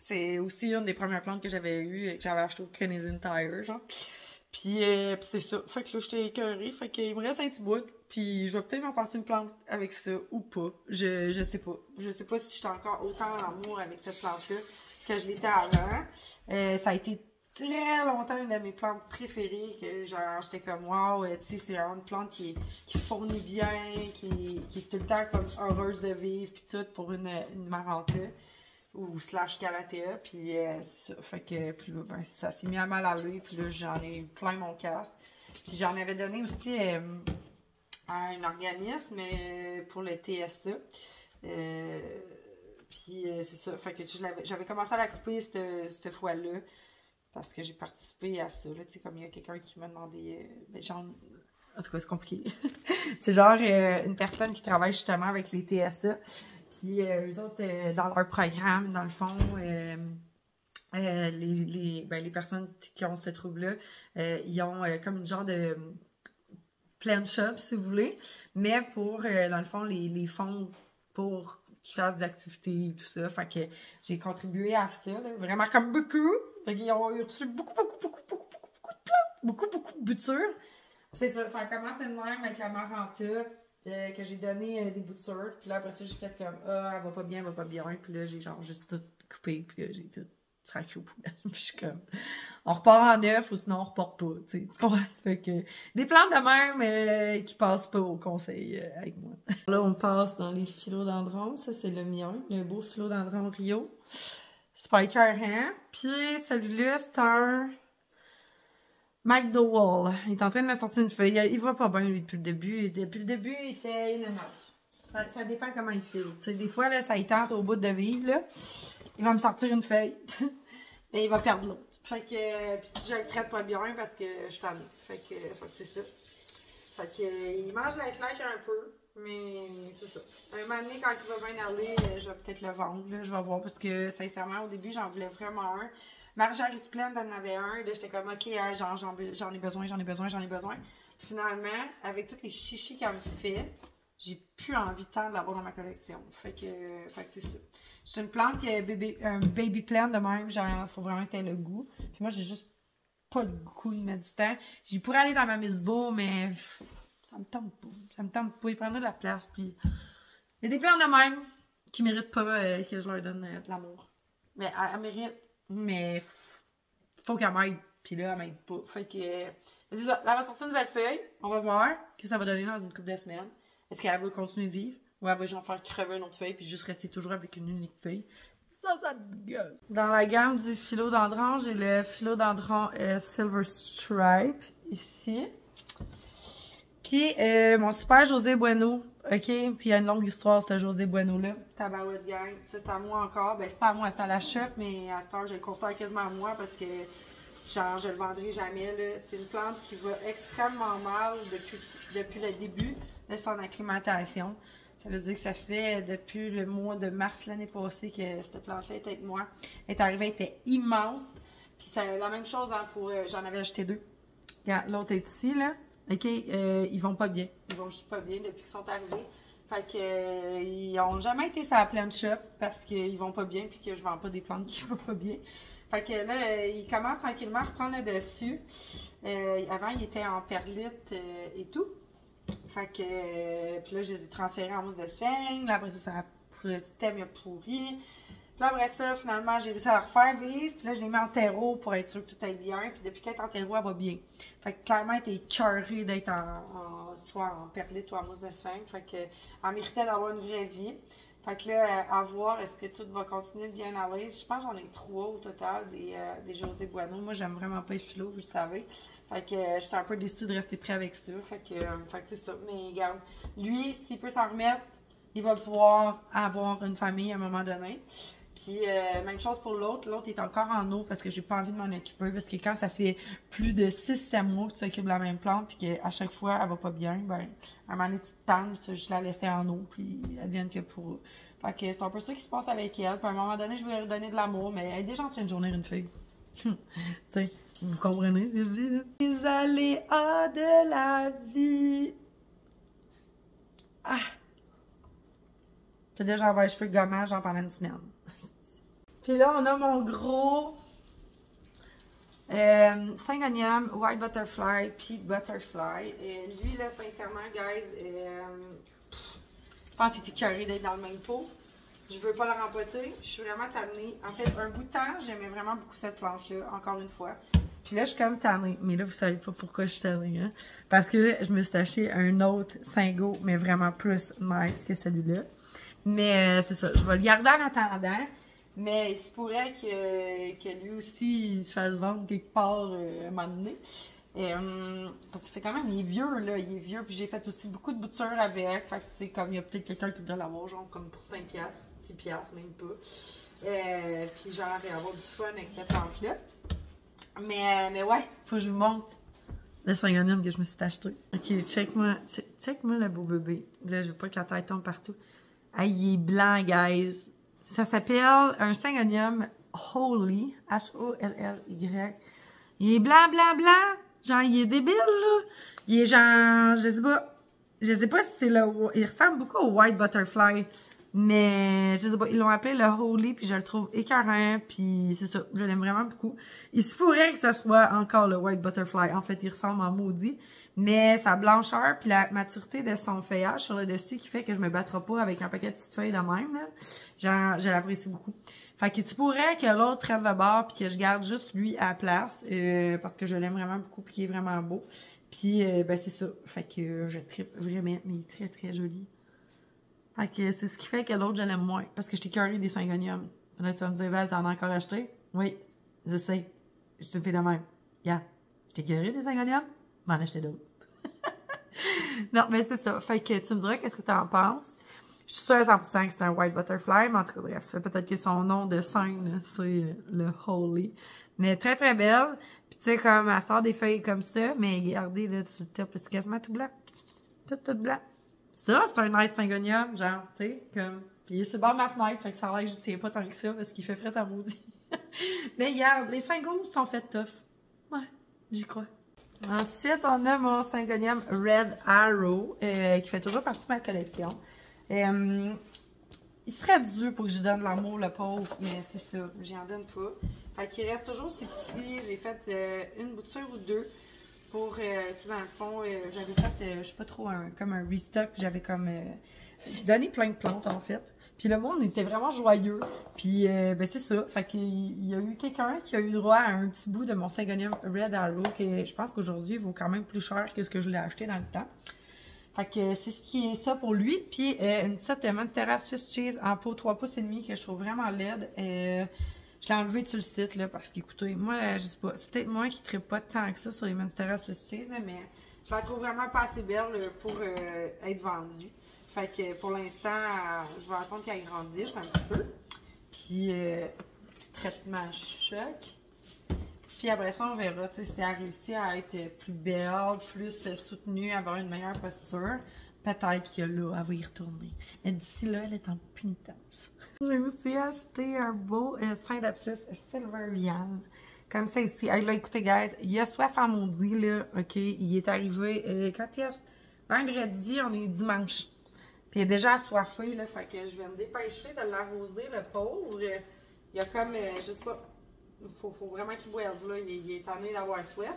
C'est aussi une des premières plantes que j'avais eues, que j'avais acheté au Canadian Tire, genre. Puis c'est ça. Fait que là, j'étais écœurée. Fait qu'il me reste un petit bout. Puis je vais peut-être m'en passer une plante avec ça ou pas. Je sais pas. Je sais pas si j'étais encore autant en amour avec cette plante-là que je l'étais avant. Ça a été très longtemps une de mes plantes préférées, que genre j'étais comme wow, tu sais, c'est vraiment une plante qui fournit bien, qui est tout le temps comme heureuse de vivre, puis tout pour une maranta ou slash calathea, puis c'est ça. Fait que puis là, ben, ça s'est mis à mal aller, puis là j'en ai eu plein mon casque. Puis j'en avais donné aussi à un organisme pour le TSA. Puis c'est ça, fait que j'avais commencé à la couper cette fois-là, parce que j'ai participé à ça, là, tu sais, comme il y a quelqu'un qui m'a demandé, ben, genre, en tout cas, c'est compliqué. C'est genre une personne qui travaille justement avec les TSA, puis eux autres, dans leur programme, dans le fond, les personnes qui ont ce trouble-là, ils ont comme une genre de plant shop, si vous voulez, mais pour, dans le fond, les fonds pour qu'ils fassent des activités et tout ça. Fait que j'ai contribué à ça, là, vraiment comme beaucoup. Fait qu'ils ont reçu beaucoup de plantes, beaucoup de boutures. C'est ça, ça a commencé de même avec la maranta, que j'ai donné des boutures. Puis là, après ça, j'ai fait comme, ah, elle va pas bien. Puis là, j'ai genre juste tout coupé, puis là, j'ai tout sacré aux poubelles. Puis je suis comme, on repart en neuf ou sinon on repart pas, tu sais. Tu comprends? Fait que des plantes de même qui passent pas au conseil avec moi. Là, on passe dans les philodendrons. Ça, c'est le mien, le beau philodendron Rio. Super écœurant. Puis celui-là, c'est un McDowell. Il est en train de me sortir une feuille. Il va pas bien, lui, depuis le début. Depuis le début, il fait une note. Ça dépend comment il file. Tu sais, des fois, là, ça y tente au bout de vivre, là. Il va me sortir une feuille. Et il va perdre l'autre. Fait que, puis je le traite pas bien parce que je suis tannée. Fait que c'est ça. Fait que, il mange la claque un peu, mais c'est ça. Un moment donné, quand il va bien aller, je vais peut-être le vendre, là, je vais voir, parce que, sincèrement, au début, j'en voulais vraiment un. Marjorie Splend en avait un, là, j'étais comme, ok, j'en ai besoin. Puis finalement, avec tous les chichis qu'elle me fait, j'ai plus envie tant de l'avoir dans ma collection. Fait que c'est ça. C'est une plante qui est un baby plant de même, genre, il faut vraiment que tu aies le goût. Puis moi, j'ai juste pas le goût de mettre du temps. Je pourrais aller dans ma misbo, mais ça me tente pas. Ça me tente pas. Il prendrait de la place. Puis il y a des plantes de même qui méritent pas que je leur donne de l'amour. Mais elle mérite, mais faut qu'elle m'aide. Puis là, elle m'aide pas. Fait que c'est ça. Là, elle va sortir une nouvelle feuille. On va voir ce que ça va donner dans une couple de semaines. Est-ce qu'elle va continuer de vivre? Ou elle va genre faire crever une autre feuille puis juste rester toujours avec une unique feuille? Ça me gosse. Dans la gamme du philodendron, j'ai le philodendron Silver Stripe ici. Puis mon super José Bueno, ok? Puis il y a une longue histoire, ce José Bueno-là. Tabarouette gang, ça c'est à moi encore. Ben c'est pas à moi, c'est à la shop, mais à cette heure, je le considère quasiment à moi parce que Genre, je le vendrai jamais, là. C'est une plante qui va extrêmement mal depuis le début de son acclimatation. Ça veut dire que ça fait depuis le mois de mars l'année passée que cette plante-là était avec moi. Elle est arrivée, elle était immense. Puis c'est la même chose hein, pour... j'en avais acheté 2. Regarde, l'autre est ici, là. OK, ils vont pas bien. Ils vont juste pas bien depuis qu'ils sont arrivés. Fait que ils ont jamais été sur la plant shop parce qu'ils vont pas bien puis que je vends pas des plantes qui vont pas bien. Fait que là, ils commencent tranquillement à reprendre le dessus. Avant, il était en perlite et tout. Fait que, puis là, j'ai transféré en mousse de sphinx. Là, après ça, le système a pourri. Puis là, après ça, finalement, j'ai réussi à la refaire vivre. Puis là, je l'ai mis en terreau pour être sûr que tout aille bien. Puis depuis qu'elle est en terreau, elle va bien. Fait que clairement, elle était écœurée d'être soit en perlite ou en mousse de sphinx. Fait que, elle méritait d'avoir une vraie vie. Fait que là, à voir, est-ce que tout va continuer de bien aller. Je pense que j'en ai 3 au total, des José Bueno. Moi, j'aime vraiment pas les philo, vous le savez. Fait que j'étais un peu déçue de rester prêt avec ça. Fait que c'est ça. Mais regarde, lui, s'il peut s'en remettre, il va pouvoir avoir une famille à un moment donné. Puis, même chose pour l'autre. L'autre est encore en eau parce que j'ai pas envie de m'en occuper. Parce que quand ça fait plus de 6-7 mois que tu t'occupes de la même plante, puis qu'à chaque fois, elle va pas bien, ben, à un moment donné, tu te tentes, tu juste la laisser en eau, puis elle vienne que pour eux. Fait que c'est un peu ça qui se passe avec elle. Puis à un moment donné, je vais lui redonner de l'amour, mais elle est déjà en train de journée une fille. Tu sais, vous comprenez ce que je dis, là? Les aléas de la vie. Ah! Puis déjà, j'envoie les cheveux gommage en pendant une semaine. Puis là, on a mon gros Syngonium, White Butterfly, puis Butterfly. Et lui, là, sincèrement, guys, je pense qu'il était écœuré d'être dans le même pot. Je veux pas le rempoter. Je suis vraiment tannée. En fait, un bout de temps, j'aimais vraiment beaucoup cette planche-là, encore une fois. Puis là, je suis comme tannée. Mais là, vous savez pas pourquoi je suis tannée, hein? Parce que là, je me suis acheté un autre Syngo, mais vraiment plus nice que celui-là. Mais c'est ça. Je vais le garder en attendant. Mais il se pourrait que lui aussi, il se fasse vendre quelque part à un moment donné. Parce que ça fait quand même, il est vieux, là, il est vieux. Puis j'ai fait aussi beaucoup de boutures avec. Fait que, tu sais, comme il y a peut-être quelqu'un qui voudrait l'avoir, genre, comme pour 5$, 6$, même pas. Puis genre, avoir du fun avec cette plante-là. Mais ouais, faut que je vous montre le Syngonium que je me suis acheté. Ok, check-moi le beau bébé. Là, je veux pas que la tête tombe partout. Ah, il est blanc, guys. Ça s'appelle un Syngonium Holy, H-O-L-L-Y. Il est blanc, blanc, blanc. Genre, il est débile, là. Il est genre, je sais pas si c'est le... Il ressemble beaucoup au White Butterfly. Mais, je sais pas, ils l'ont appelé le Holy, puis je le trouve écœurant, puis c'est ça, je l'aime vraiment beaucoup. Il se pourrait que ça soit encore le White Butterfly. En fait, il ressemble en maudit. Mais sa blancheur, puis la maturité de son feuillage sur le dessus qui fait que je me battrai pas avec un paquet de petites feuilles de même, là. Genre, je l'apprécie beaucoup. Fait que tu pourrais que l'autre prenne le bord puis que je garde juste lui à la place, parce que je l'aime vraiment beaucoup puis qu'il est vraiment beau. Puis, ben c'est ça. Fait que je trippe vraiment, mais il est très très joli. Fait que c'est ce qui fait que l'autre, je l'aime moins, parce que j'étais curée des Syngonium. Là, tu vas me dire, Val, t'en as encore acheté? Oui, je sais. Je te fais de même. Regarde, j'étais curée des Syngonium, m'en acheter d'autres. Non, mais c'est ça. Fait que tu me dirais qu'est-ce que tu en penses. Je suis sûre à 100% que c'est un White Butterfly, mais en tout cas, bref, peut-être que son nom de scène, c'est le Holy. Mais très, très belle. Puis tu sais, comme, elle sort des feuilles comme ça, mais regardez, là, sur le top, c'est quasiment tout blanc. Tout blanc. Ça, c'est un nice Syngonium, genre, tu sais, comme... Puis il est sur le bord de ma fenêtre, fait que ça a l'air que je tiens pas tant que ça, parce qu'il fait frais à maudit. Mais regarde, les Syngos sont faits tough. Ouais, j'y crois. Ensuite, on a mon Syngonium Red Arrow, qui fait toujours partie de ma collection. Il serait dû pour que je donne l'amour, le pauvre, mais c'est ça, j'en donne pas. Fait qu'il reste toujours ces petits, j'ai fait une bouture ou deux pour, dans le fond, j'avais fait, je sais pas trop, comme un restock, j'avais comme donné plein de plantes en fait. Puis le monde était vraiment joyeux. Puis, ben c'est ça. Fait qu'il y a eu quelqu'un qui a eu droit à un petit bout de mon Syngonium Red Arrow, que je pense qu'aujourd'hui, il vaut quand même plus cher que ce que je l'ai acheté dans le temps. Fait que c'est ce qui est ça pour lui. Puis, une petite Monstera Swiss Cheese en pot 3 pouces et demi que je trouve vraiment laide. Je l'ai enlevé sur le site, là, parce qu'écoutez, moi, je sais pas, c'est peut-être moi qui ne tripe pas tant que ça sur les Monstera Swiss Cheese, là, mais je la trouve vraiment pas assez belle pour être vendue. Fait que pour l'instant, je vais attendre qu'elle grandisse un petit peu. Puis, traitement choc. Puis après ça, on verra si elle réussit à être plus belle, plus soutenue, avoir une meilleure posture. Peut-être que là, elle va y retourner. Mais d'ici là, elle est en pénitence. J'ai aussi acheté un beau Saint-Dapsus Silverian. Comme ça ici. Hey, là, écoutez, guys, il a soif à maudit, là. OK, il est arrivé quand est-ce? Vendredi, on est dimanche. Puis il est déjà assoiffé, là. Fait que je vais me dépêcher de l'arroser, le pauvre. Il y a comme, je sais pas, faut vraiment qu'il boive, là. Il est tanné d'avoir soif.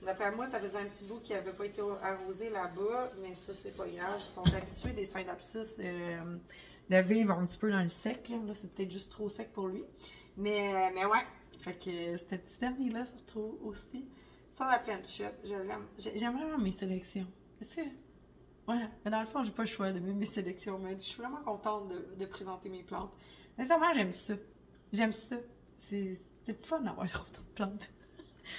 D'après moi, ça faisait un petit bout qui n'avait pas été arrosé là-bas, mais ça, c'est pas grave. Ils sont habitués des Saint-Dapsus de vivre un petit peu dans le sec. Là, c'est peut-être juste trop sec pour lui. Mais ouais, fait que ce petit dernier-là se retrouve aussi sur la plante shop. Je l'aime. J'aime vraiment mes sélections. C'est ça. Ouais, mais dans le fond, j'ai pas le choix de mes sélections, mais je suis vraiment contente de présenter mes plantes. Sincèrement, j'aime ça. J'aime ça. C'est fun d'avoir autant de plantes.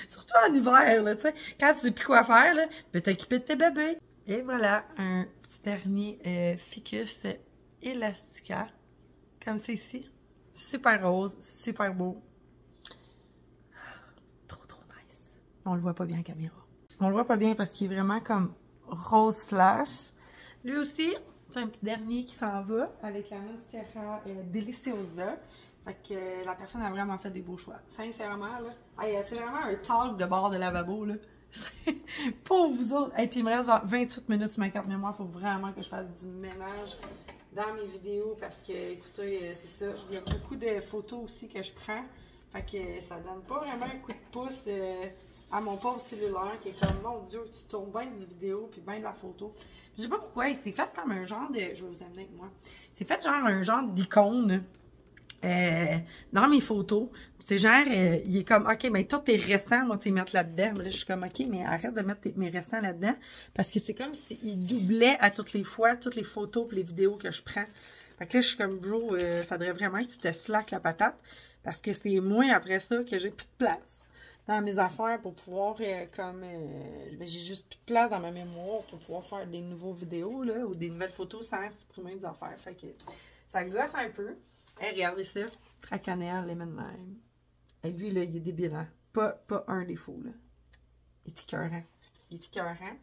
Surtout en hiver, là, tu sais. Quand tu sais plus quoi faire, là, tu peux t'occuper de tes bébés. Et voilà, un petit dernier ficus elastica. Comme ça ici. Super rose, super beau. Trop nice. On le voit pas bien en caméra. On le voit pas bien parce qu'il est vraiment comme rose flash. Lui aussi, c'est un petit dernier qui s'en va avec la Monstera Deliciosa. Fait que la personne a vraiment fait des beaux choix. Sincèrement, là. Hey, c'est vraiment un talk de bord de lavabo, là. Pour vous autres. Et puis il me reste 28 minutes sur ma carte mémoire. Il faut vraiment que je fasse du ménage dans mes vidéos parce que, écoutez, c'est ça. Il y a beaucoup de photos aussi que je prends. Fait que ça donne pas vraiment un coup de pouce à mon pauvre cellulaire qui est comme, mon Dieu, tu tournes bien du vidéo puis bien de la photo. Je sais pas pourquoi, il s'est fait comme un genre de... Je vais vous amener avec moi. C'est fait genre un genre d'icône dans mes photos. C'est genre, il est comme, OK, ben toi, tes restants, moi, t'es mettre là-dedans. Je suis comme, OK, mais arrête de mettre mes restants là-dedans. Parce que c'est comme s'il doublait à toutes les fois, toutes les photos et les vidéos que je prends. Fait que là, je suis comme, bro, faudrait vraiment que tu te slack la patate. Parce que c'est moi, après ça, que j'ai plus de place dans mes affaires pour pouvoir, ben, j'ai juste plus de place dans ma mémoire pour pouvoir faire des nouveaux vidéos, là, ou des nouvelles photos sans supprimer des affaires. Fait que ça gosse un peu. Hey, regardez ça. Tracanel, lemon lime. Et lui, là, il est débile, hein? Pas un défaut, là. Il est écœurant. Il est écœurant.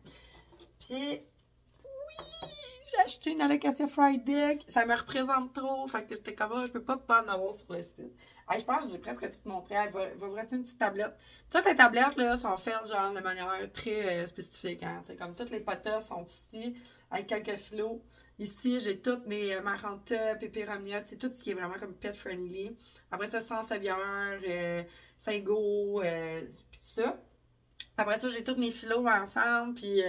Puis, oui! J'ai acheté une Alocasia Friday. Ça me représente trop. Fait que j'étais comme, oh, je peux pas en avoir sur le site. Hey, je pense que j'ai presque tout montré. Il va vous rester une petite tablette. Toutes les tablettes, là, sont faites, genre, de manière très spécifique, hein? C'est comme toutes les potas sont ici, avec quelques filots. Ici, j'ai toutes mes Maranta, Peperonia, c'est tout ce qui est vraiment comme pet friendly. Après ça, Sansevieria, Saint-Go, puis tout ça. Après ça, j'ai tous mes filots ensemble, puis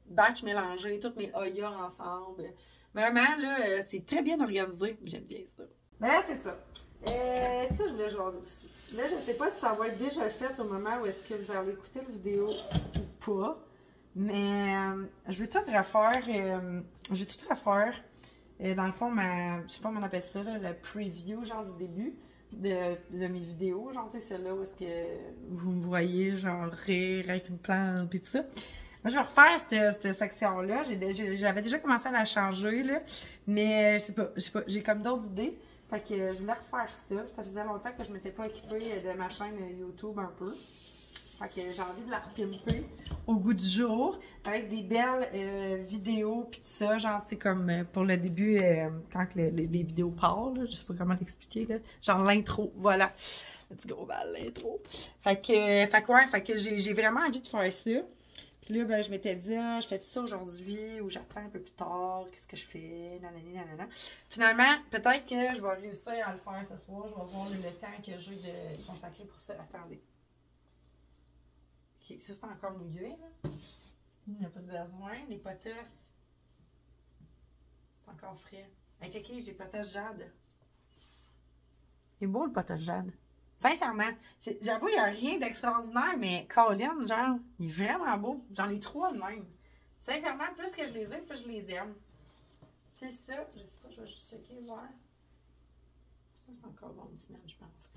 batch mélangés, toutes mes Oya ensemble. Vraiment, là, c'est très bien organisé. J'aime bien ça. Mais là, c'est ça. Ça, je voulais jaser aussi. Là, je sais pas si ça va être déjà fait au moment où est-ce que vous allez écouter la vidéo ou pas. Mais je vais tout refaire. Dans le fond, je sais pas comment on appelle ça, là, le preview, genre du début de mes vidéos. Genre, tu sais, celle-là où est-ce que vous me voyez, genre, rire avec une plante et tout ça. Moi, je vais refaire cette section-là. J'avais déjà commencé à la changer, là. Mais je sais pas, j'ai comme d'autres idées. Fait que je voulais refaire ça. Ça faisait longtemps que je m'étais pas occupée de ma chaîne YouTube un peu. Fait que j'ai envie de la repimper au goût du jour, avec des belles vidéos pis tout ça, genre, tu sais, comme pour le début, quand les vidéos parlent, là, je sais pas comment l'expliquer, là, genre l'intro, voilà. Let's go, ben, l'intro. Fait que j'ai vraiment envie de faire ça. Puis là, ben, je m'étais dit, ah, je fais ça aujourd'hui ou j'attends un peu plus tard, qu'est-ce que je fais, nanani, nanana. Finalement, peut-être que je vais réussir à le faire ce soir, je vais voir le temps que j'ai de consacrer pour ça. Attendez. Ok, ça c'est encore mouillé, là. Il n'y a pas de besoin. Les potasses, c'est encore frais. Hey, checkez, j'ai potasse jade. Il est beau le potasse jade. Sincèrement, j'avoue, il n'y a rien d'extraordinaire, mais Colin, genre, il est vraiment beau. J'en ai 3 de même. Sincèrement, plus que je les aime, plus je les aime. C'est ça, je sais pas, je vais juste checker, voir. Ça, c'est encore bon, une semaine, je pense.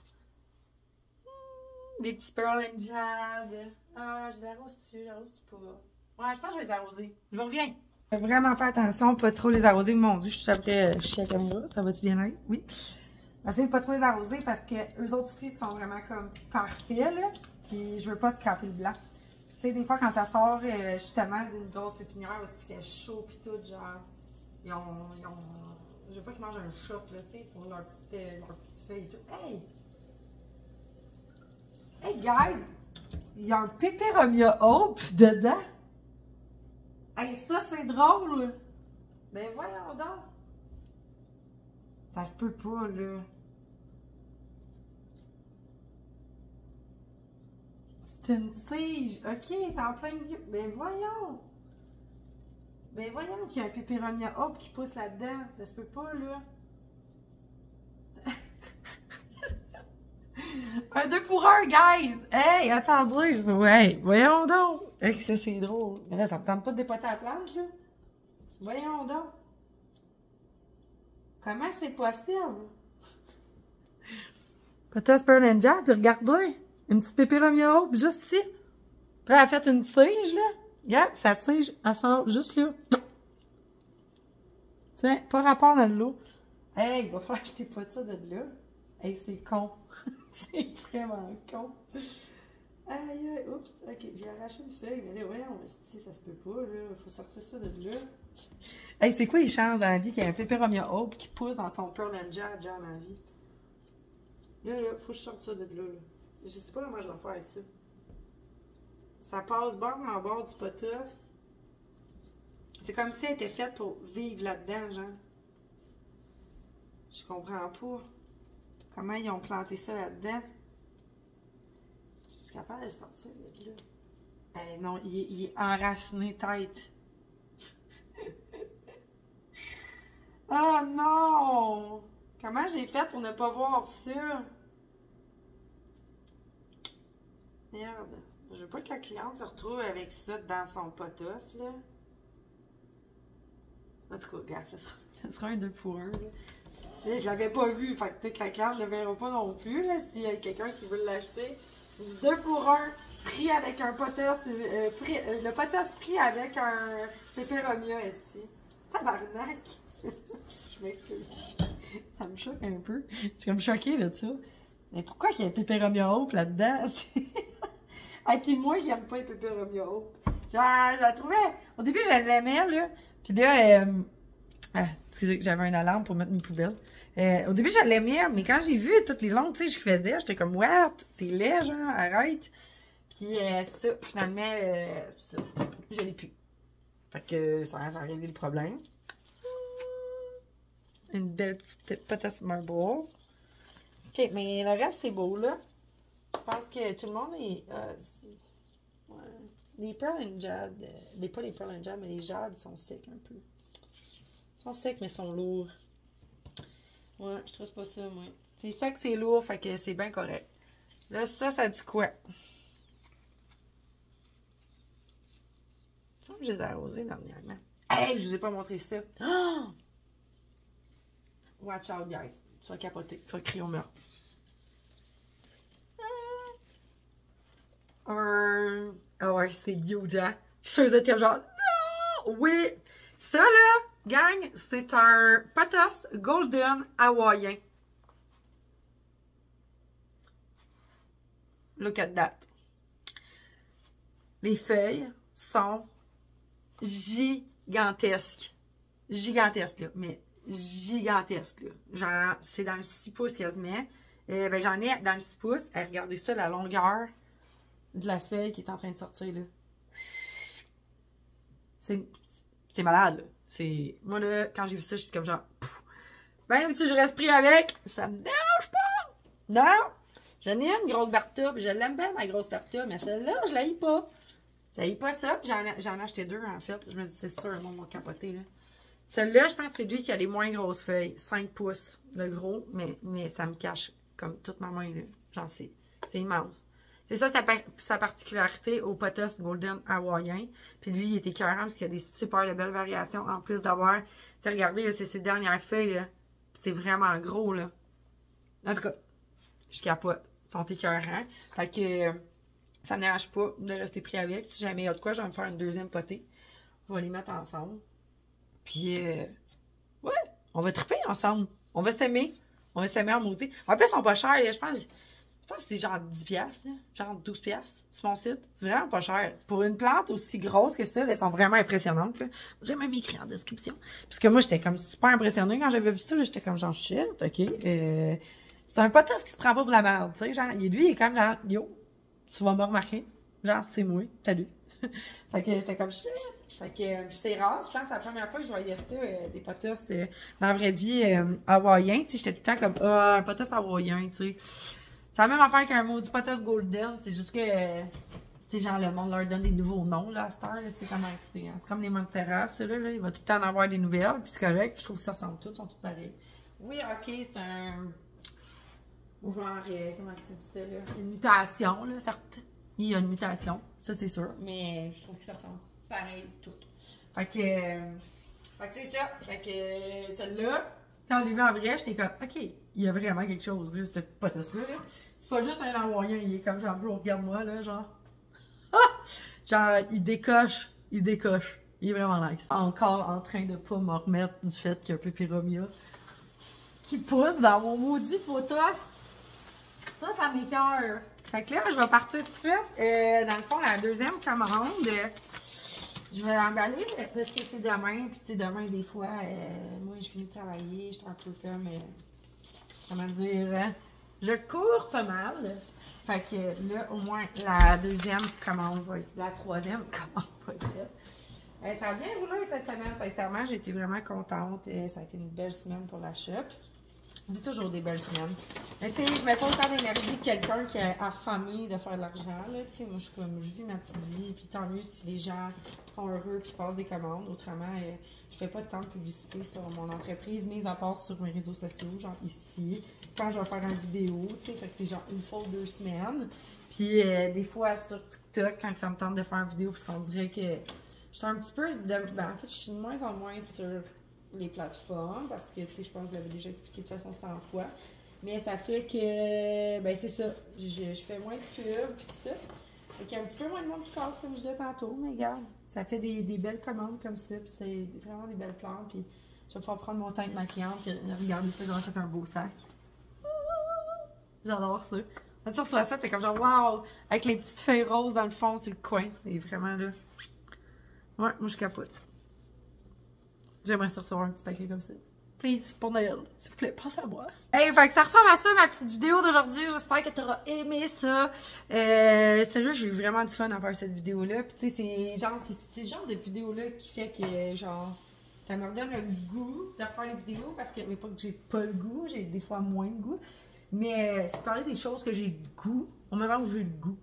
Des petits pearl and jade. Ah, je les arrose-tu? J'arrose-tu pas? Ouais, je pense que je vais les arroser. Je reviens. Je vais vraiment faire attention, pas trop les arroser. Mon Dieu, je suis après chier à la caméra. Ça va-tu bien être? Oui. Essayez de pas trop les arroser parce que eux autres aussi sont vraiment comme parfaits, là. Puis je veux pas scraper le blanc. Tu sais, des fois, quand ça sort justement d'une grosse pépinière parce que c'est chaud pis tout, genre, ils ont... Je veux pas qu'ils mangent un choc, là, tu sais, pour leur petite feuille et tout. Hey! Hey, guys! Il y a un Peperomia Hope dedans! Hey, ça, c'est drôle! Ben voyons donc! Ça se peut pas, là. C'est une tige. Ok, t'es en plein milieu. Ben voyons! Ben voyons qu'il y a un Peperomia Hope qui pousse là-dedans. Ça se peut pas, là. Un 2 pour 1, guys! Hey, attendez! Ouais, voyons donc! Hey, ça, c'est drôle. Mais là, ça me tente pas de dépoter la plante, là. Voyons donc! Comment c'est possible? Potasse Pearl and Jam, puis regardez! Une petite Peperomia Hope juste ici. Puis là, elle a fait une tige, là. Regarde, sa tige, elle sort juste là. Tiens, pas rapport dans l'eau. Hey, il va falloir que je dépote ça de là. Hey, c'est con. C'est vraiment con. Aïe, aïe, oups, ok, j'ai arraché une feuille, mais là, voyons, ça se peut pas, là, faut sortir ça de là. Hey, c'est quoi les chances dans la vie qu'il y ait un Peperomia Hope qui pousse dans ton Pearl and Jam, genre, dans la vie? Là, faut que je sorte ça de là, là. Je sais pas comment je vais faire ça. Ça passe bord en bord du potasse. C'est comme si elle était faite pour vivre là-dedans, genre. Je comprends pas. Comment ils ont planté ça là-dedans? Je suis capable de sortir de là. Eh non, il est enraciné tête. Oh non! Comment j'ai fait pour ne pas voir ça? Merde. Je veux pas que la cliente se retrouve avec ça dans son potasse, là. En tout cas, regarde, ça sera un 2 pour 1, là. Et je l'avais pas vu, fait que peut-être que la cliente ne le verra pas non plus, là, s'il y a quelqu'un qui veut l'acheter. 2 pour 1, pris avec un potasse, le potasse pris avec un Peperomia ici. Tabarnak! Je m'excuse. Ça me choque un peu. Je suis comme choquée là, de ça. Mais pourquoi qu'il y a un Peperomia Hope là-dedans? Et puis moi, qui n'aime pas les Peperomia Hope. Je la trouvais. Au début, je l'aimais, là. Puis là, excusez, j'avais une alarme pour mettre mes poubelles. Au début, je l'aimais, mais quand j'ai vu toutes les longues, tu sais, je faisais, j'étais comme, what? T'es laid, genre, arrête. Puis ça, finalement, ça, je l'ai plus. Fait que ça a réglé le problème. Une belle petite potasse marble. Ok, mais le reste, c'est beau, là. Je pense que tout le monde est... ouais. Les Pearl and Jade, pas les Pearl and Jade, mais les jades sont secs un peu. Ils sont secs, mais ils sont lourds. Ouais, je trouve pas ça, moi. C'est sec, c'est lourd, fait que c'est bien correct. Là, ça dit quoi? Il me semble que j'ai arrosé dernièrement. Hey, je vous ai pas montré ça. Oh! Watch out, guys. Tu vas capoter. Tu vas crier au meurtre. Ah ouais, c'est huge, hein? Je suis sûre que vous êtes comme genre, non! Oui! Ça, là, gang, c'est un potasse golden hawaïen. Look at that. Les feuilles sont gigantesques. Gigantesques, là. Mais gigantesques, là. Genre, c'est dans le 6 pouces quasiment. Ben, j'en ai dans le 6 pouces. Regardez ça, la longueur de la feuille qui est en train de sortir, là. C'est malade, là. Moi, là, quand j'ai vu ça, j'étais comme genre... Pff, même si je reste pris avec, ça me dérange pas! Non! J'en ai une grosse Bertha, puis je l'aime bien, ma grosse Bertha, mais celle-là, je l'haïs pas. J'haïs pas ça, puis j'en ai acheté 2, en fait. Je me dis, c'est sûr, le monde va capoter, là. Celle-là, je pense que c'est lui qui a les moins grosses feuilles. 5 pouces de gros, mais ça me cache comme toute ma main, là. Genre, c'est immense. C'est ça sa particularité au potasse golden hawaïen. Puis lui, il est écœurant parce qu'il y a des super de belles variations en plus d'avoir... Tu sais, regardez, c'est ses dernières feuilles, là. C'est vraiment gros, là. En tout cas, je capote. Ils sont écœurants. Fait que ça ne me dérange pas de rester pris avec. Si jamais il y a de quoi, je vais me faire une deuxième potée. Je vais les mettre ensemble. Puis, ouais, on va triper ensemble. On va s'aimer. On On essaimait en maudit. En plus, ils sont pas chers. Je pense que c'est genre 10$, là, genre 12$ sur mon site. C'est vraiment pas cher. Pour une plante aussi grosse que ça, là, elles sont vraiment impressionnantes. J'ai même écrit en description. Parce que moi, j'étais comme super impressionnée quand j'avais vu ça. J'étais comme genre shit, ok. C'est un potasse qui se prend pas pour la merde, tu sais. Genre, lui, il est comme genre, yo, tu vas me remarquer. Genre, c'est moi, salut. Fait que j'étais comme shit. Fait que c'est rare, je pense que c'est la première fois que je voyais ça, des potasses dans la vraie vie hawaïen. Tu sais, j'étais tout le temps comme, ah, un potasse hawaïen, tu sais. C'est la même affaire qu'un maudit potasse golden, c'est juste que, tu sais, genre, le monde leur donne des nouveaux noms, là, à cette heure, tu sais, comment c'est. C'est comme les Montera, ceux-là, il va tout le temps en avoir des nouvelles, puis c'est correct, je trouve que ça ressemble tous, ils sont tous pareils. Oui, ok, c'est un. Genre, comment tu dis ça, là? Une mutation, là, certes. Il y a une mutation, ça c'est sûr, mais je trouve que ça ressemble pareil tout. Fait que c'est ça. Fait que celle-là, quand je l'ai vu en vrai, j'étais comme, ok, il y a vraiment quelque chose, là, cette potasse-là. C'est pas juste un hawaïen, il est comme genre, regarde-moi, là, genre. Ah! Genre, il décoche. Il est vraiment nice. Encore en train de pas me remettre du fait qu'il y a un pépéromia qui pousse dans mon maudit potasse. Ça m'écoeure. Fait que là, je vais partir tout de suite. Dans le fond, la deuxième commande, je vais l'emballer parce que c'est demain. Puis, tu sais, demain, des fois, moi, je finis de travailler. Je suis un peu comme, comment dire, je cours pas mal. Fait que là, au moins, la deuxième commande va être, la troisième commande va être faite. Ça a bien roulé cette semaine. Sincèrement, j'ai été vraiment contente. Ça a été une belle semaine pour la shop. On dit toujours des belles semaines. Mais tu sais, je mets pas autant d'énergie que quelqu'un qui est affamé de faire de l'argent. Tu sais, moi, je vis ma petite vie. Puis tant mieux si les gens sont heureux et passent des commandes. Autrement, je fais pas tant de publicité sur mon entreprise, mis à part sur mes réseaux sociaux, genre ici. Quand je vais faire une vidéo, tu sais, fait que c'est genre une fois ou 2 semaines. Puis des fois sur TikTok, quand ça me tente de faire une vidéo, parce qu'on dirait que je suis un petit peu en fait, je suis de moins en moins sur les plateformes, parce que, tu sais, je pense que je l'avais déjà expliqué de façon 100 fois. Mais ça fait que, ben c'est ça, je fais moins de pub, puis tout ça. Fait qu'il y a un petit peu moins de monde qui passe, comme je disais tantôt, mais regarde, ça fait des belles commandes comme ça, puis c'est vraiment des belles plantes, puis je vais pouvoir prendre mon temps avec ma cliente, puis regarder ça, comment ça fait un beau sac. J'adore ça. Quand tu reçois ça, t'es comme genre, waouh, avec les petites feuilles roses dans le fond, sur le coin, c'est vraiment là. Ouais, moi je capote. J'aimerais recevoir un petit paquet comme ça. Please, pour Noël, s'il vous plaît, pensez à moi. Hey, fait que ça ressemble à ça, ma petite vidéo d'aujourd'hui. J'espère que tu auras aimé ça. Sérieux, j'ai eu vraiment du fun à faire cette vidéo-là. Puis, tu sais, c'est le genre de vidéo-là qui fait que, genre, ça me redonne le goût de faire les vidéos. Parce que, mais pas que j'ai pas le goût, j'ai des fois moins de goût. Mais c'est parler des choses que j'ai le goût, au moment où j'ai le goût.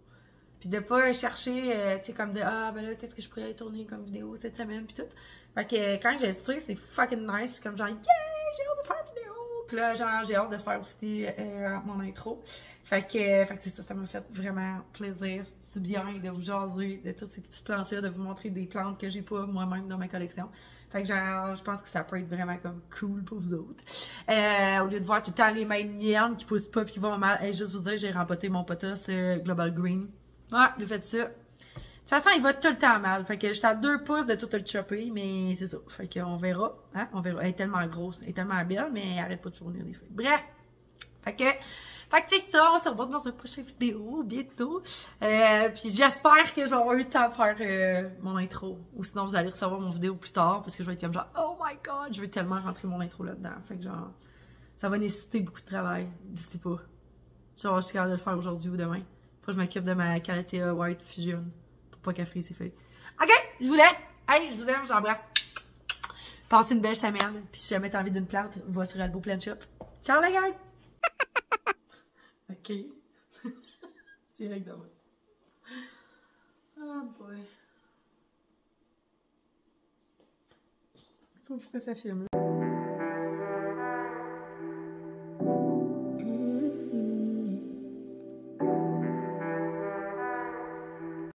Puis de pas chercher, tu sais, comme de, ah, ben là, qu'est-ce que je pourrais tourner comme vidéo cette semaine, puis tout. Fait que quand j'ai enregistré, c'est fucking nice. Je suis comme genre, yeah, j'ai hâte de faire une vidéo. Puis là, genre, j'ai hâte de faire aussi mon intro. Fait que c'est ça, ça m'a fait vraiment plaisir. C'est bien de vous jaser de toutes ces petites plantes-là, de vous montrer des plantes que j'ai pas moi-même dans ma collection. Fait que genre, je pense que ça peut être vraiment comme cool pour vous autres. Au lieu de voir tout le temps les mêmes miennes qui poussent pas puis qui vont mal. Juste vous dire, j'ai rempoté mon potasse Global Green. Ouais, j'ai fait ça. De toute façon, il va tout le temps mal. Fait que j'étais à 2 pouces de tout le chopper, mais c'est ça. Fait qu'on verra. Hein? On verra. Elle est tellement grosse, elle est tellement belle, mais elle arrête pas de fournir des feuilles. Bref. Fait que c'est ça. On se revoit dans une prochaine vidéo bientôt. Puis j'espère que je vais avoir eu le temps de faire mon intro. Ou sinon, vous allez recevoir mon vidéo plus tard parce que je vais être comme genre, oh my god, je vais tellement rentrer mon intro là-dedans. Fait que genre, ça va nécessiter beaucoup de travail. N'hésitez pas. Je vais capable de le faire aujourd'hui ou demain. Faut que je m'occupe de ma Calathea White Fusion. Pas qu'à frise ses feuilles. Ok, je vous laisse. Hey, je vous aime, j'embrasse. Passez une belle semaine. Puis si jamais t'as envie d'une plante, va sur Albo Plant Shop. Ciao les gars! Ok. C'est vrai que demain. Oh boy. Je sais pas pourquoi ça filme là.